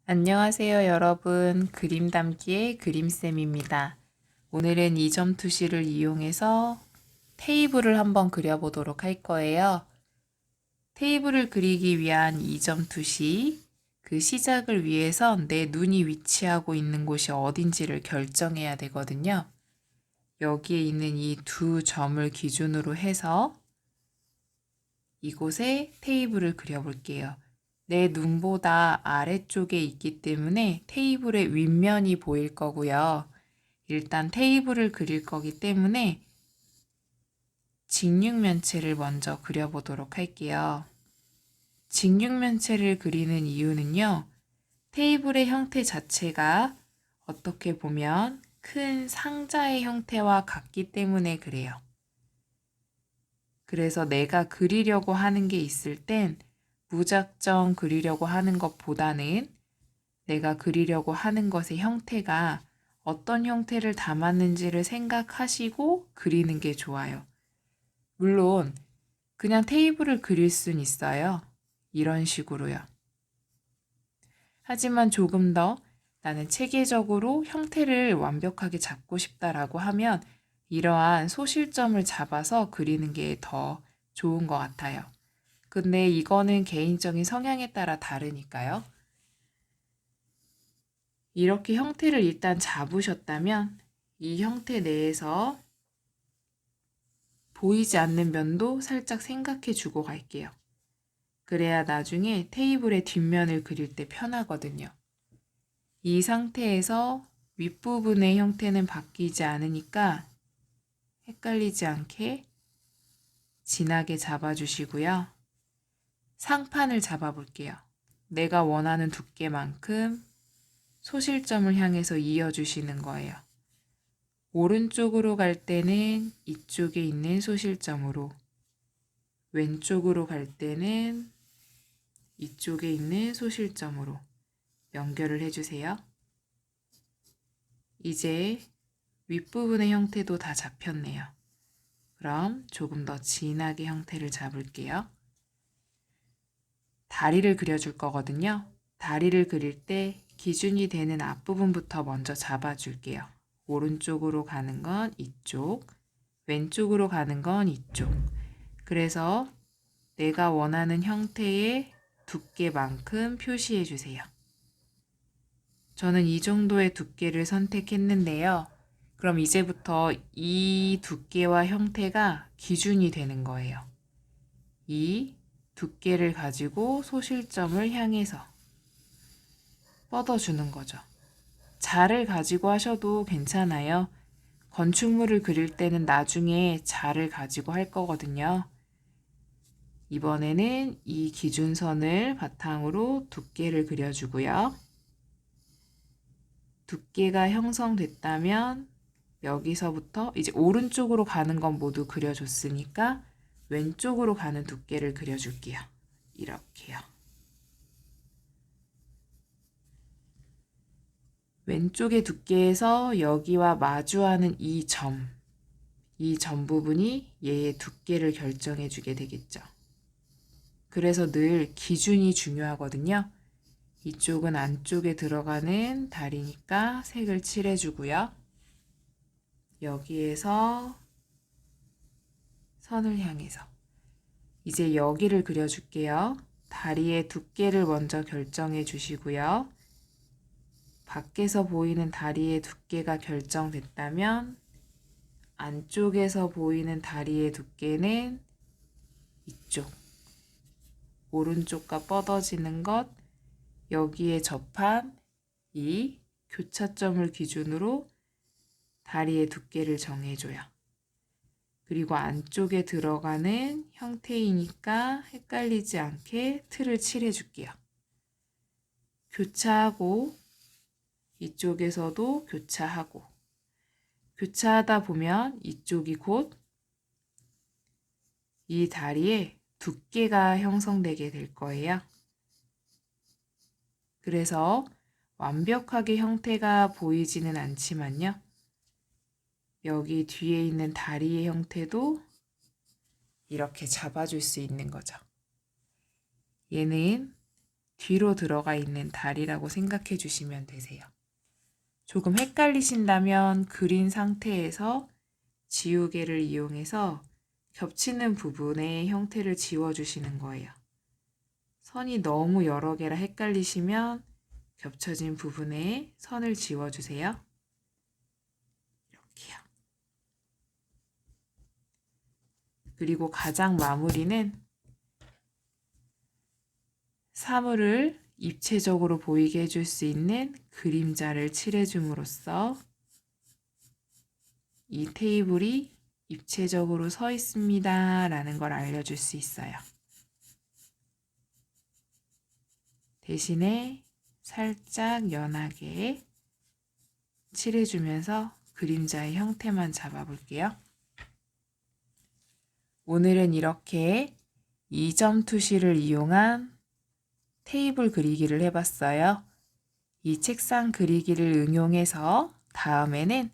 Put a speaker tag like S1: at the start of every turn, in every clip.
S1: 안녕하세요, 여러분. 그림 담기의 그림쌤입니다. 오늘은 이점 투시를 이용해서 테이블을 한번 그려보도록 할 거예요. 테이블을 그리기 위한 이점 투시, 그 시작을 위해선 내 눈이 위치하고 있는 곳이 어딘지를 결정해야 되거든요. 여기에 있는 이 두 점을 기준으로 해서 이곳에 테이블을 그려볼게요. 내 눈보다 아래쪽에 있기 때문에 테이블의 윗면이 보일 거고요. 일단 테이블을 그릴 거기 때문에 직육면체를 먼저 그려보도록 할게요. 직육면체를 그리는 이유는요. 테이블의 형태 자체가 어떻게 보면 큰 상자의 형태와 같기 때문에 그래요. 그래서 내가 그리려고 하는 게 있을 땐 무작정 그리려고 하는 것보다는 내가 그리려고 하는 것의 형태가 어떤 형태를 담았는지를 생각하시고 그리는 게 좋아요. 물론 그냥 테이블을 그릴 순 있어요. 이런 식으로요. 하지만 조금 더 나는 체계적으로 형태를 완벽하게 잡고 싶다라고 하면 이러한 소실점을 잡아서 그리는 게 더 좋은 것 같아요. 근데 이거는 개인적인 성향에 따라 다르니까요. 이렇게 형태를 일단 잡으셨다면 이 형태 내에서 보이지 않는 면도 살짝 생각해 주고 갈게요. 그래야 나중에 테이블의 뒷면을 그릴 때 편하거든요. 이 상태에서 윗부분의 형태는 바뀌지 않으니까 헷갈리지 않게 진하게 잡아주시고요. 상판을 잡아볼게요. 내가 원하는 두께만큼 소실점을 향해서 이어주시는 거예요. 오른쪽으로 갈 때는 이쪽에 있는 소실점으로, 왼쪽으로 갈 때는 이쪽에 있는 소실점으로 연결을 해주세요. 이제 윗부분의 형태도 다 잡혔네요. 그럼 조금 더 진하게 형태를 잡을게요. 다리를 그려줄 거거든요. 다리를 그릴 때 기준이 되는 앞부분부터 먼저 잡아줄게요. 오른쪽으로 가는 건 이쪽, 왼쪽으로 가는 건 이쪽. 그래서 내가 원하는 형태의 두께만큼 표시해 주세요. 저는 이 정도의 두께를 선택했는데요. 그럼 이제부터 이 두께와 형태가 기준이 되는 거예요. 이 두께를 가지고 소실점을 향해서 뻗어주는 거죠. 자를 가지고 하셔도 괜찮아요. 건축물을 그릴 때는 나중에 자를 가지고 할 거거든요. 이번에는 이 기준선을 바탕으로 두께를 그려주고요. 두께가 형성됐다면 여기서부터 이제 오른쪽으로 가는 건 모두 그려줬으니까 왼쪽으로 가는 두께를 그려줄게요. 이렇게요. 왼쪽의 두께에서 여기와 마주하는 이 점 부분이 얘의 두께를 결정해 주게 되겠죠. 그래서 늘 기준이 중요하거든요. 이쪽은 안쪽에 들어가는 다리니까 색을 칠해주고요. 여기에서 선을 향해서 이제 여기를 그려줄게요. 다리의 두께를 먼저 결정해 주시고요. 밖에서 보이는 다리의 두께가 결정됐다면 안쪽에서 보이는 다리의 두께는 이쪽, 오른쪽과 뻗어지는 것, 여기에 접한 이 교차점을 기준으로 다리의 두께를 정해줘요. 그리고 안쪽에 들어가는 형태이니까 헷갈리지 않게 틀을 칠해줄게요. 교차하고 이쪽에서도 교차하고 교차하다 보면 이쪽이 곧 이 다리에 두께가 형성되게 될 거예요. 그래서 완벽하게 형태가 보이지는 않지만요. 여기 뒤에 있는 다리의 형태도 이렇게 잡아줄 수 있는 거죠. 얘는 뒤로 들어가 있는 다리라고 생각해 주시면 되세요. 조금 헷갈리신다면 그린 상태에서 지우개를 이용해서 겹치는 부분의 형태를 지워주시는 거예요. 선이 너무 여러 개라 헷갈리시면 겹쳐진 부분에 선을 지워주세요. 이렇게요. 그리고 가장 마무리는 사물을 입체적으로 보이게 해줄 수 있는 그림자를 칠해줌으로써 이 테이블이 입체적으로 서 있습니다 라는 걸 알려줄 수 있어요. 대신에 살짝 연하게 칠해주면서 그림자의 형태만 잡아볼게요. 오늘은 이렇게 2점 투시를 이용한 테이블 그리기를 해봤어요. 이 책상 그리기를 응용해서 다음에는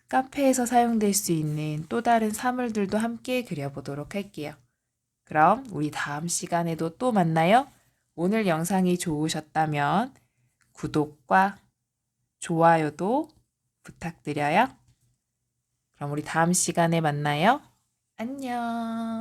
S1: 카페에서 사용될 수 있는 또 다른 사물들도 함께 그려보도록 할게요. 그럼 우리 다음 시간에도 또 만나요. 오늘 영상이 좋으셨다면 구독과 좋아요도 부탁드려요. 그럼 우리 다음 시간에 만나요. 안녕.